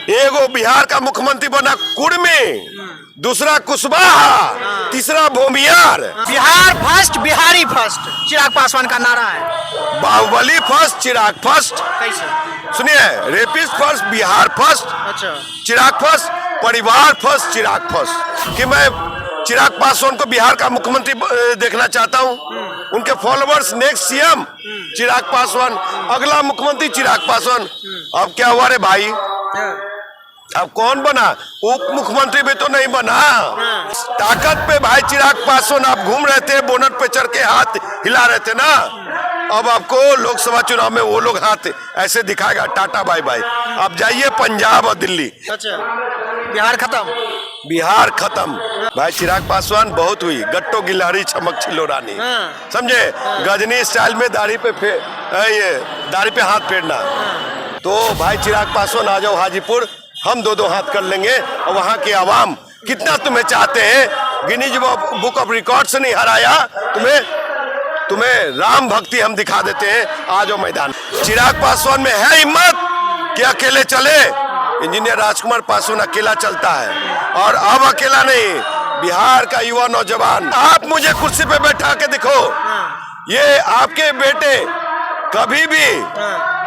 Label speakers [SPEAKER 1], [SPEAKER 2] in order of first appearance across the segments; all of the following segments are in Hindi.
[SPEAKER 1] एगो बिहार का मुख्यमंत्री बना कुर्मी, दूसरा कुशवाहा, तीसरा भूमियार।
[SPEAKER 2] बिहार फर्स्ट, बिहारी फर्स्ट, चिराग पासवान का नारा है।
[SPEAKER 1] बाहुबली फर्स्ट, चिराग फर्स्ट।
[SPEAKER 2] कैसे?
[SPEAKER 1] सुनिए, रेपिस्ट फर्स्ट, बिहार फर्स्ट,
[SPEAKER 2] अच्छा,
[SPEAKER 1] चिराग फर्स्ट, परिवार फर्स्ट, चिराग फर्स्ट। कि मैं चिराग पासवान को बिहार का मुख्यमंत्री देखना चाहता हूं। उनके followers next CM Chirag Paswan, अगला मुख्यमंत्री चिराग पासवान। अब क्या हुआ रे भाई, अब कौन बना? उप मुख्यमंत्री भी तो नहीं बना। ताकत पे भाई चिराग पासवान आप घूम रहे थे, बोनट पे चढ़ के हाथ हिला रहे थे ना। अब आपको लोकसभा चुनाव में वो लोग हाथ ऐसे दिखाएगा, टाटा बाय बाय। अब जाइए पंजाब और दिल्ली।
[SPEAKER 2] अच्छा, बिहार खत्म,
[SPEAKER 1] बिहार खत्म। भाई चिराग पासवान बहुत हुई, गट्टो गिलहरी चमक छिलो रानी, समझे? गजनी स्टाइल में दाढ़ी पे हाथ फेरना। तो भाई चिराग पासवान आ जाओ हाजीपुर, हम दो हाथ कर लेंगे। और वहाँ के आवाम कितना तुम्हें चाहते हैं, गिनीज बुक ऑफ रिकॉर्ड से नहीं हराया तुम्हें राम भक्ति हम दिखा देते हैं। आ जाओ मैदान। चिराग पासवान में है हिम्मत कि अकेले चले। इंजीनियर राजकुमार पासवान अकेला चलता है, और अब अकेला नहीं, बिहार का युवा नौजवान। आप मुझे कुर्सी पे बैठा के दिखो, ये आपके बेटे कभी भी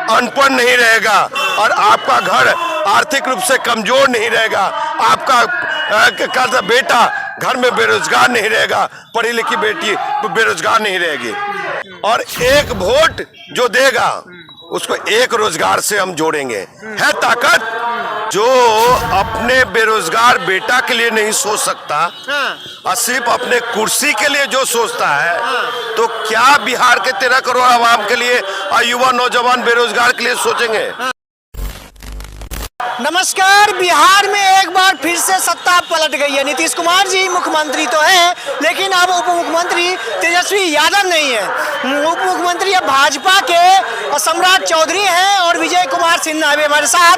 [SPEAKER 1] अनपढ़ नहीं रहेगा, और आपका घर आर्थिक रूप से कमजोर नहीं रहेगा। आपका बेटा घर में बेरोजगार नहीं रहेगा, पढ़ी लिखी बेटी बेरोजगार नहीं रहेगी। और एक वोट जो देगा उसको एक रोजगार से हम जोड़ेंगे। है ताकत। जो अपने बेरोजगार बेटा के लिए नहीं सोच सकता, और सिर्फ अपने कुर्सी के लिए जो सोचता है, तो क्या बिहार के 13 करोड़ आवाम के लिए और युवा नौजवान बेरोजगार के लिए सोचेंगे?
[SPEAKER 2] नमस्कार। बिहार में एक बार फिर से सत्ता पलट गई है। नीतीश कुमार जी मुख्यमंत्री तो है, लेकिन अब उप मुख्यमंत्री तेजस्वी यादव नहीं है। उप मुख्यमंत्री अब भाजपा के सम्राट चौधरी हैं, और विजय कुमार सिन्हा भी हमारे साथ।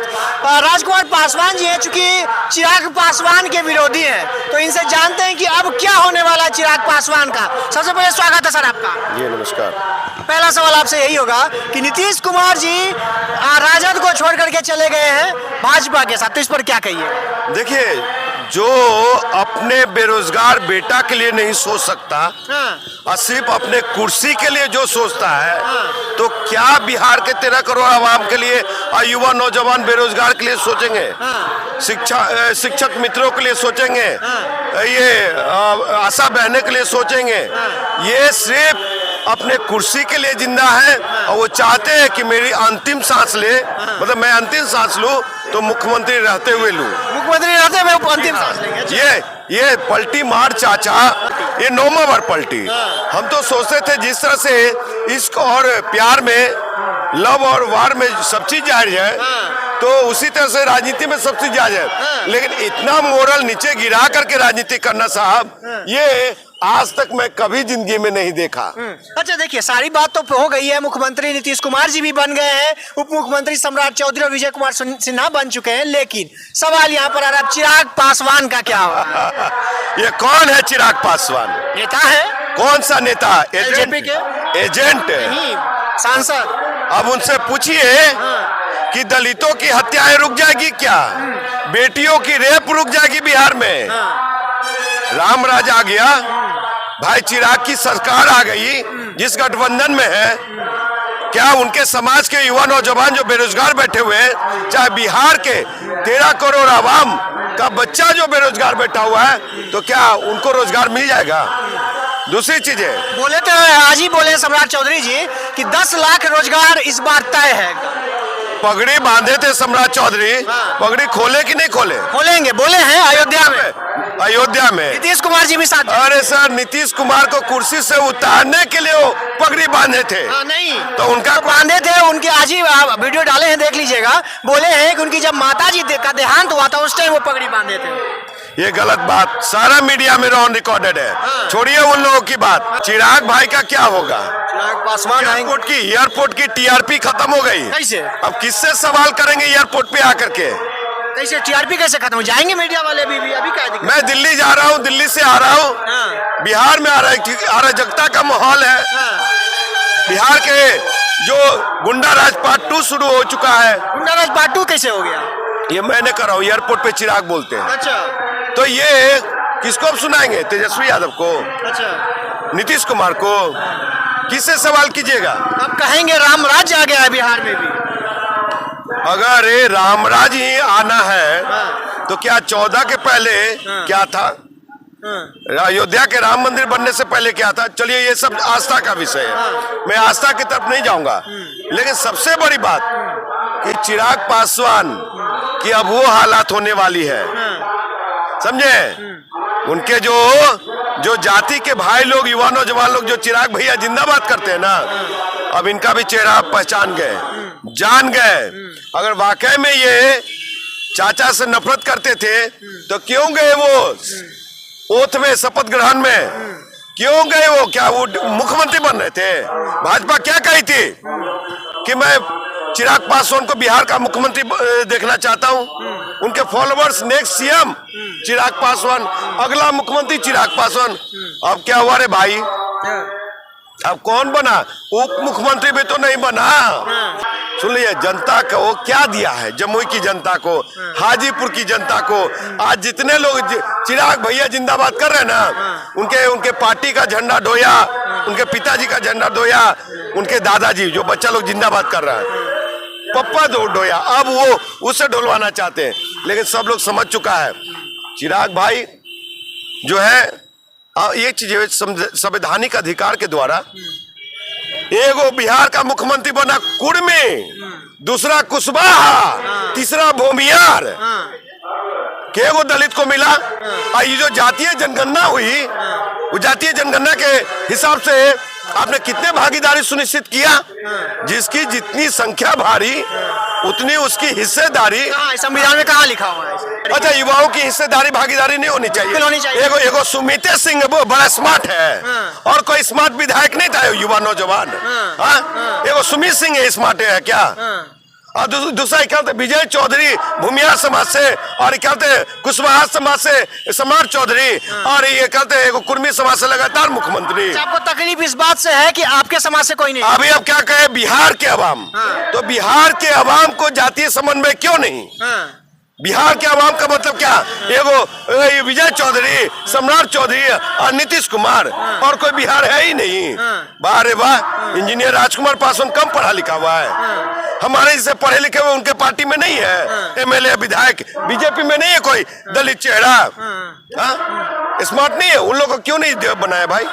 [SPEAKER 2] राजकुमार पासवान जी हैं, चूंकि चिराग पासवान के विरोधी हैं, तो इनसे जानते हैं कि अब क्या होने वाला है चिराग पासवान का। सबसे पहले स्वागत है सर आपका।
[SPEAKER 1] जी नमस्कार।
[SPEAKER 2] पहला सवाल आपसे यही होगा कि नीतीश कुमार जी राजद को छोड़ करके चले गए हैं भाजपा के साथ, तो इस पर क्या कहिए?
[SPEAKER 1] देखिए, जो अपने बेरोजगार बेटा के लिए नहीं सोच सकता, और सिर्फ अपने कुर्सी के लिए जो सोचता है, तो क्या बिहार के 13 करोड़ आवाम के लिए और युवा नौजवान बेरोजगार के लिए सोचेंगे? शिक्षक मित्रों के लिए सोचेंगे? ये आशा बहने के लिए सोचेंगे? ये सिर्फ अपने कुर्सी के लिए जिंदा है, और वो चाहते हैं कि मेरी अंतिम सांस ले, मतलब मैं अंतिम सांस लूं तो मुख्यमंत्री रहते हुए लूं।
[SPEAKER 2] मुख्यमंत्री रहते हुए अंतिम सांस लेंगे।
[SPEAKER 1] ये पलटी मार चाचा, ये नौमावर पलटी। हम तो सोचते थे जिस तरह से इश्क और प्यार में, लव और वार में सब चीज जायज है, तो उसी तरह से राजनीति में सब चीज जायज है। लेकिन इतना मोरल नीचे गिरा करके राजनीति करना साहब, ये आज तक मैं कभी जिंदगी में नहीं देखा।
[SPEAKER 2] अच्छा, देखिए, सारी बात तो हो गई है। मुख्यमंत्री नीतीश कुमार जी भी बन गए हैं, उप मुख्यमंत्री सम्राट चौधरी और विजय कुमार सिन्हा बन चुके हैं, लेकिन सवाल यहाँ पर आ रहा है, चिराग पासवान का क्या होगा?
[SPEAKER 1] ये कौन है चिराग पासवान?
[SPEAKER 2] नेता है।
[SPEAKER 1] कौन सा नेता?
[SPEAKER 2] बीजेपी के
[SPEAKER 1] एजेंट
[SPEAKER 2] नहीं, सांसद।
[SPEAKER 1] अब उनसे पूछिए कि दलितों की हत्याएं रुक जाएगी क्या? बेटियों की रेप रुक जाएगी बिहार में? राम राज आ गया भाई, चिराग की सरकार आ गई जिस गठबंधन में है। क्या उनके समाज के युवा नौजवान जो बेरोजगार बैठे हुए हैं, चाहे बिहार के 13 करोड़ आवाम का बच्चा जो बेरोजगार बैठा हुआ है, तो क्या उनको रोजगार मिल जाएगा? दूसरी चीज है,
[SPEAKER 2] बोले तो आज ही बोले सम्राट चौधरी जी कि 10 लाख रोजगार इस बार तय है।
[SPEAKER 1] पगड़ी बांधे थे सम्राट चौधरी, पगड़ी खोले कि नहीं खोले?
[SPEAKER 2] खोलेंगे, बोले हैं अयोध्या में।
[SPEAKER 1] अयोध्या में
[SPEAKER 2] नीतीश कुमार जी भी साथ।
[SPEAKER 1] अरे सर, नीतीश कुमार को कुर्सी से उतारने के लिए वो पगड़ी बांधे थे।
[SPEAKER 2] नहीं,
[SPEAKER 1] तो उनका
[SPEAKER 2] बांधे थे। उनके आज ही वीडियो डाले हैं, देख लीजिएगा। बोले हैं कि उनकी जब माता जी का देहांत हुआ था, उस टाइम वो पगड़ी बांधे थे।
[SPEAKER 1] ये गलत बात सारा मीडिया में ऑन रिकॉर्डेड है। छोड़िए उन लोगों की बात। चिराग भाई का क्या होगा?
[SPEAKER 2] चिराग पासवान
[SPEAKER 1] एयरपोर्ट की टीआरपी खत्म हो गई।
[SPEAKER 2] कैसे?
[SPEAKER 1] अब किससे सवाल करेंगे एयरपोर्ट पे आकर के?
[SPEAKER 2] कैसे टीआरपी कैसे खत्म हो जाएंगे? मीडिया वाले भी अभी क्या दिक्कत?
[SPEAKER 1] मैं दिल्ली जा रहा हूँ, दिल्ली से आ रहा हूँ, बिहार में अराजकता का माहौल है। बिहार के जो गुंडा राज पार्ट 2 शुरू हो चुका है।
[SPEAKER 2] गुंडा राज पार्ट 2 कैसे हो गया?
[SPEAKER 1] ये मैंने कर रहा हूँ, एयरपोर्ट पे चिराग बोलते हैं।
[SPEAKER 2] अच्छा
[SPEAKER 1] तो ये किसको अब सुनाएंगे? तेजस्वी यादव को,
[SPEAKER 2] अच्छा।
[SPEAKER 1] नीतीश कुमार को? किससे सवाल कीजिएगा?
[SPEAKER 2] अब कहेंगे राम राज्य आ गया है बिहार में भी।
[SPEAKER 1] अगर ये रामराज ही आना है तो क्या 14 के पहले क्या था? अयोध्या के राम मंदिर बनने से पहले क्या था? चलिए ये सब आस्था का विषय है, मैं आस्था की तरफ नहीं जाऊंगा। लेकिन सबसे बड़ी बात कि चिराग पासवान की अब वो हालात होने वाली है, समझे? उनके जो जाति के भाई लोग, युवा नौजवान लोग जो चिराग भैया जिंदाबाद करते हैं ना, अब इनका भी चेहरा आप पहचान गए, जान गए। अगर वाकई में ये चाचा से नफरत करते थे तो क्यों गए वो ओथ में, शपथ ग्रहण में क्यों गए वो? क्या वो मुख्यमंत्री बन रहे थे? भाजपा क्या कही थी कि मैं चिराग पासवान को बिहार का मुख्यमंत्री देखना चाहता हूं। उनके followers next CM Chirag Paswan, अगला मुख्यमंत्री चिराग पासवान। अब क्या हुआ रे भाई? अब कौन बना? उप मुख्यमंत्री भी तो नहीं बना। सुन लिए, जनता को क्या दिया है? जमुई की जनता को, हाजीपुर की जनता को, आज जितने लोग चिराग भैया जिंदाबाद कर रहे हैं ना, उनके पार्टी का झंडा डोया, उनके पिताजी का झंडा डोया, उनके दादाजी जो बच्चा लोग जिंदाबाद कर रहा है, पप्पा डोया, अब वो उससे डोलवाना चाहते हैं। लेकिन सब लोग समझ चुका है, चिराग भाई जो है एक चीज संवैधानिक अधिकार के द्वारा एगो बिहार का मुख्यमंत्री बना कुर्मी, दूसरा कुशवाहा, तीसरा भूमियार, के एगो दलित को मिला। और ये जो जातीय जनगणना हुई, वो जातीय जनगणना के हिसाब से आपने कितने भागीदारी सुनिश्चित किया? जिसकी जितनी संख्या भारी उतनी उसकी हिस्सेदारी।
[SPEAKER 2] संविधान में कहाँ लिखा हुआ है?
[SPEAKER 1] अच्छा, युवाओं की हिस्सेदारी भागीदारी नहीं होनी चाहिए?
[SPEAKER 2] होनी चाहिए।
[SPEAKER 1] एगो सुमिते सिंह वो बड़ा स्मार्ट है, और कोई स्मार्ट विधायक नहीं था युवा नौजवान। एगो सुमित सिंह स्मार्ट है क्या? और दूसरा कहते विजय चौधरी भूमियार समाज से, और कहते कुशवाहा समाज से समार चौधरी, और ये कहते एगो कुर्मी समाज से लगातार मुख्यमंत्री।
[SPEAKER 2] आपको तकलीफ इस बात से है कि आपके समाज से कोई नहीं?
[SPEAKER 1] अभी अब क्या कहे बिहार के अवाम, तो बिहार के अवाम को जातीय समन्वय क्यों नहीं? बिहार के अवाम का मतलब क्या? एगो विजय चौधरी, सम्राट चौधरी और नीतीश कुमार, और कोई बिहार है ही नहीं। वाह रे वाह, इंजीनियर राजकुमार पासवान कम पढ़ा लिखा हुआ है, हमारे जैसे पढ़े लिखे हुए उनके पार्टी में नहीं है। एमएलए विधायक बीजेपी में नहीं है कोई दलित चेहरा, स्मार्ट नहीं है। उन लोगों को क्यों नहीं बनाया भाई?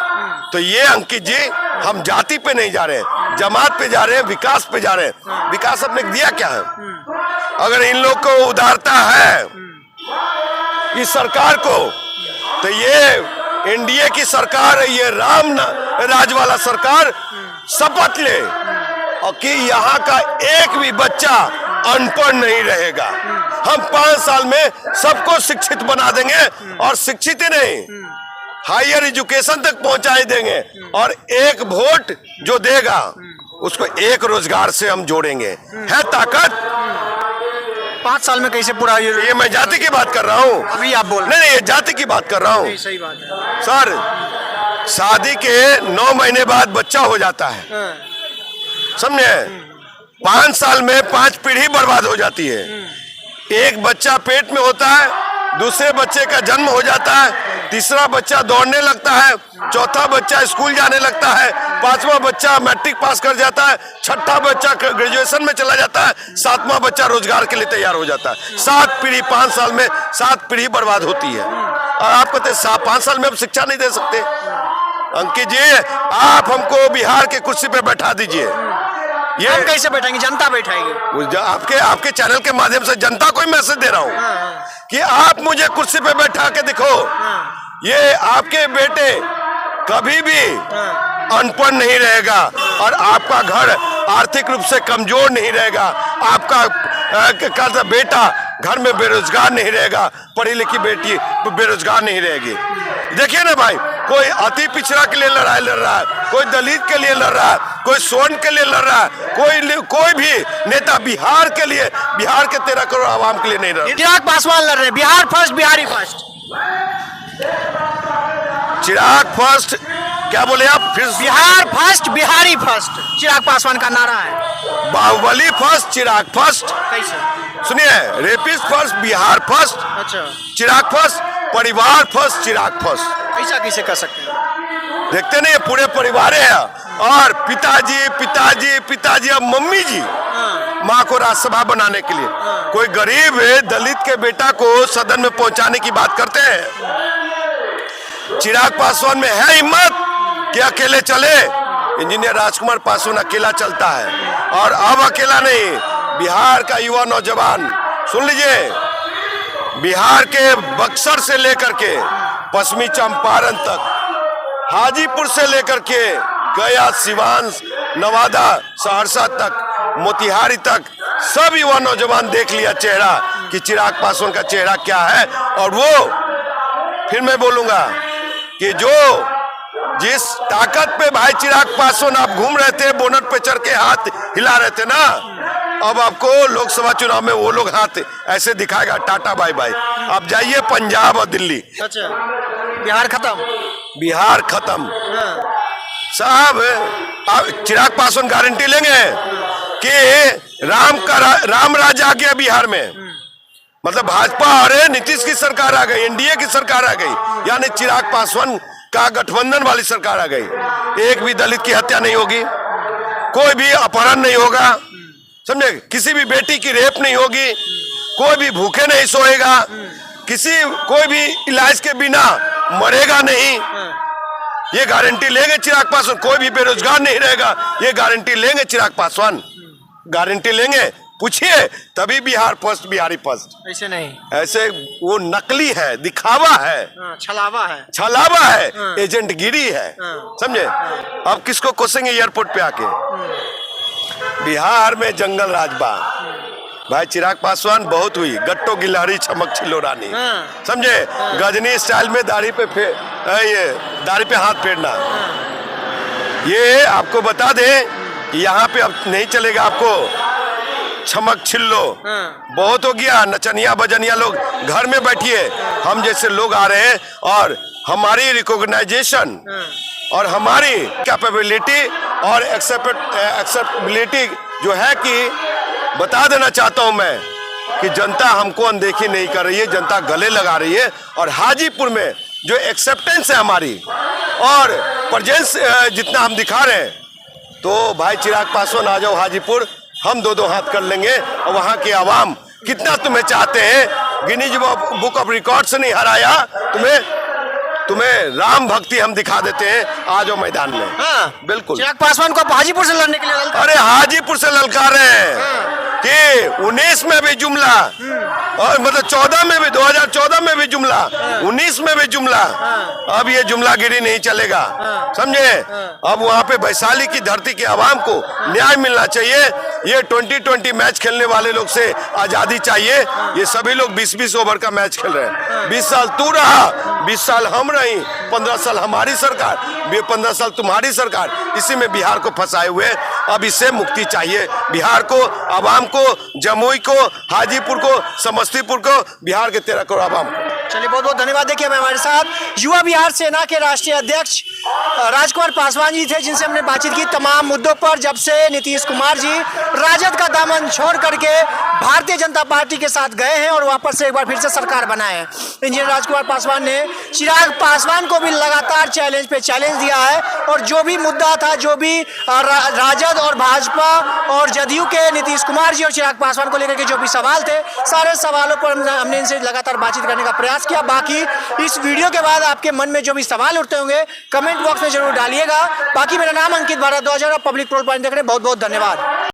[SPEAKER 1] तो ये अंकित जी, हम जाति पे नहीं जा रहे हैं, जमात पे जा रहे हैं, विकास पे जा रहे हैं। विकास आपने दिया क्या है? अगर इन लोग को उदारता है इस सरकार को, तो ये एनडीए की सरकार है, ये राम राज वाला सरकार शपथ ले और कि यहाँ का एक भी बच्चा अनपढ़ नहीं रहेगा। हम 5 साल में सबको शिक्षित बना देंगे, और शिक्षित ही नहीं, हायर एजुकेशन तक पहुंचाई देंगे। और एक वोट जो देगा उसको एक रोजगार से हम जोड़ेंगे। है ताकत?
[SPEAKER 2] 5 साल में कैसे पूरा?
[SPEAKER 1] ये मैं जाति की बात कर रहा हूँ।
[SPEAKER 2] अभी आप बोल
[SPEAKER 1] नहीं, ये जाति की बात कर रहा हूँ।
[SPEAKER 2] सही बात है
[SPEAKER 1] सर, शादी के 9 महीने बाद बच्चा हो जाता है, समझे? 5 साल में 5 पीढ़ी बर्बाद हो जाती है। एक बच्चा पेट में होता है, दूसरे बच्चे का जन्म हो जाता है, तीसरा बच्चा दौड़ने लगता है, चौथा बच्चा स्कूल जाने लगता है, 5वां बच्चा मैट्रिक पास कर जाता है, 6ठा बच्चा ग्रेजुएशन में चला जाता है, 7वां बच्चा रोजगार के लिए तैयार हो जाता है। 7 पीढ़ी 5 साल में 7 पीढ़ी बर्बाद होती है। और आप कहते 5 साल में हम शिक्षा नहीं दे सकते? अंकित जी, आप हमको बिहार के कुर्सी पे बैठा दीजिए।
[SPEAKER 2] ये हम कैसे बैठाएंगे? जनता बैठाएगी।
[SPEAKER 1] आपके चैनल के माध्यम से जनता को ही मैसेज दे रहा हूँ कि आप मुझे कुर्सी पे बैठा के दिखो। ये आपके बेटे कभी भी अनपढ़ नहीं रहेगा, और आपका घर आर्थिक रूप से कमजोर नहीं रहेगा। आपका बेटा घर में बेरोजगार नहीं रहेगा, पढ़ी लिखी बेटी बेरोजगार नहीं रहेगी। देखिए ना भाई, कोई अति पिछड़ा के लिए लड़ाई लड़ रहा है, कोई दलित के लिए लड़ रहा है, कोई स्वर्ण के लिए लड़ रहा है, कोई भी नेता बिहार के लिए, बिहार के 13 करोड़ आवाम के लिए नहीं लड़ रहा।
[SPEAKER 2] चिराग पासवान लड़ रहे हैं, बिहार फर्स्ट बिहारी फर्स्ट।
[SPEAKER 1] चिराग फर्स्ट क्या बोले आप? फिर
[SPEAKER 2] बिहार फर्स्ट बिहारी फर्स्ट चिराग पासवान का नारा है।
[SPEAKER 1] बाहुबली फर्स्ट चिराग फर्स्ट।
[SPEAKER 2] कैसे?
[SPEAKER 1] सुनिए, रेपिस्ट फर्स्ट, बिहार फर्स्ट,
[SPEAKER 2] अच्छा,
[SPEAKER 1] चिराग फर्स्ट, परिवार फर्स्ट, चिराग फर्स्ट।
[SPEAKER 2] ऐसा कैसे कर सकते हैं?
[SPEAKER 1] देखते नहीं, पूरे परिवार है। और पिताजी पिताजी पिताजी अब मम्मी जी माँ को राज्यसभा बनाने के लिए कोई गरीब दलित के बेटा को सदन में पहुंचाने की बात करते हैं। चिराग पासवान में है हिम्मत कि अकेले चले। इंजीनियर राजकुमार पासवान अकेला चलता है, और अब अकेला नहीं, बिहार का युवा नौजवान सुन लीजिए, बिहार के बक्सर से लेकर के पश्चिमी चंपारण तक, हाजीपुर से लेकर के गया, सिवान, नवादा, सहरसा तक, मोतिहारी तक, सब युवा नौजवान देख लिया चेहरा कि चिराग पासवान का चेहरा क्या है। और वो फिर मैं बोलूंगा कि जो जिस ताकत पे भाई चिराग पासवान आप घूम रहे थे, बोनट पे चढ़ के हाथ हिला रहे थे ना, अब आपको लोकसभा चुनाव में वो लोग हाथ ऐसे दिखाएगा, टाटा बाय बाय। अब जाइए पंजाब और दिल्ली।
[SPEAKER 2] अच्छा, बिहार खत्म,
[SPEAKER 1] बिहार खत्म साहब। आप चिराग पासवान गारंटी लेंगे कि राम राज आ गया बिहार में, मतलब भाजपा और नीतीश की सरकार आ गई, एनडीए की सरकार आ गई, यानी चिराग पासवान का गठबंधन वाली सरकार आ गई। एक भी दलित की हत्या नहीं होगी, कोई भी अपहरण नहीं होगा, समझे, किसी भी बेटी की रेप नहीं होगी, कोई भी भूखे नहीं सोएगा, कोई भी इलाज के बिना मरेगा नहीं। ये गारंटी लेंगे चिराग पासवान। कोई भी बेरोजगार नहीं रहेगा, ये गारंटी लेंगे चिराग पासवान, गारंटी लेंगे। पूछिए, तभी बिहार फर्स्ट, बिहारी फर्स्ट।
[SPEAKER 2] ऐसे नहीं,
[SPEAKER 1] ऐसे वो नकली है, दिखावा है,
[SPEAKER 2] छलावा है,
[SPEAKER 1] छलावा है, एजेंटगिरी है, समझे। अब किसको कोसेंगे एयरपोर्ट पे आके? बिहार में जंगल राजबा भाई, चिराग पासवान बहुत हुई, गट्टो गिलहरी चमक छिलोरानी, समझे, गजनी स्टाइल में दाढ़ी पे हाथ फेरना। ये आपको बता दें कि यहाँ पे अब नहीं चलेगा आपको चमक छिल्लो, बहुत हो गया। नचनिया बजनिया लोग घर में बैठिए, हम जैसे लोग आ रहे हैं, और हमारी रिकॉग्नाइजेशन और हमारी कैपेबिलिटी और एक्सेप्टेबिलिटी जो है, कि बता देना चाहता हूं मैं कि जनता हमको अनदेखी नहीं कर रही है, जनता गले लगा रही है। और हाजीपुर में जो एक्सेप्टेंस है हमारी और प्रेजेंस जितना हम दिखा रहे हैं, तो भाई चिराग पासवान आ जाओ हाजीपुर, हम दो हाथ कर लेंगे। और वहां की आवाम कितना तुम्हें चाहते हैं, गिनीज बुक ऑफ रिकॉर्ड से नहीं हराया तुम्हें राम भक्ति हम दिखा देते हैं। आ जाओ मैदान में।
[SPEAKER 2] हाँ,
[SPEAKER 1] बिल्कुल।
[SPEAKER 2] चिराग पासवान को हाजीपुर से लड़ने के लिए
[SPEAKER 1] अरे हाजीपुर से ललकार रहे हैं कि 19 में भी जुमला, और मतलब 14 में भी, 2014 में भी जुमला, 19 में भी जुमला। अब ये जुमलागिरी नहीं चलेगा, समझे। अब वहां पे वैशाली की धरती के आवाम को न्याय मिलना चाहिए। ये 2020 मैच खेलने वाले लोग से आजादी चाहिए। ये सभी लोग 20-20 ओवर का मैच खेल रहे हैं। 20 साल तू रहा, 20 साल हम रही, 15 साल हमारी सरकार, 15 साल तुम्हारी सरकार, इसी में बिहार को फंसाए हुए। अब इससे मुक्ति चाहिए बिहार को, आवाम को, जमुई को, हाजीपुर को, समस्तीपुर को, बिहार के 13 करोड़ आवाम को।
[SPEAKER 2] चलिए, बहुत बहुत धन्यवाद। देखिए, हमारे साथ युवा बिहार सेना के राष्ट्रीय अध्यक्ष राजकुमार पासवान जी थे, जिनसे हमने बातचीत की तमाम मुद्दों पर। जब से नीतीश कुमार जी राजद का दामन छोड़ करके भारतीय जनता पार्टी के साथ गए हैं और वापस से एक बार फिर से सरकार बनाए हैं, इंजीनियर राजकुमार पासवान ने चिराग पासवान को भी लगातार चैलेंज पे चैलेंज दिया है। और जो भी मुद्दा था, जो भी राजद और भाजपा और जदयू के नीतीश कुमार जी और चिराग पासवान को लेकर के जो भी सवाल थे, सारे सवालों पर हमने इनसे लगातार बातचीत करने का प्रयास किया। बाकी इस वीडियो के बाद आपके मन में जो भी सवाल उठते होंगे, कमेंट बॉक्स में जरूर डालिएगा। बाकी मेरा नाम अंकित भारद्वाज है, पब्लिक प्रोल पॉइंट देख रहे हैं। बहुत बहुत धन्यवाद।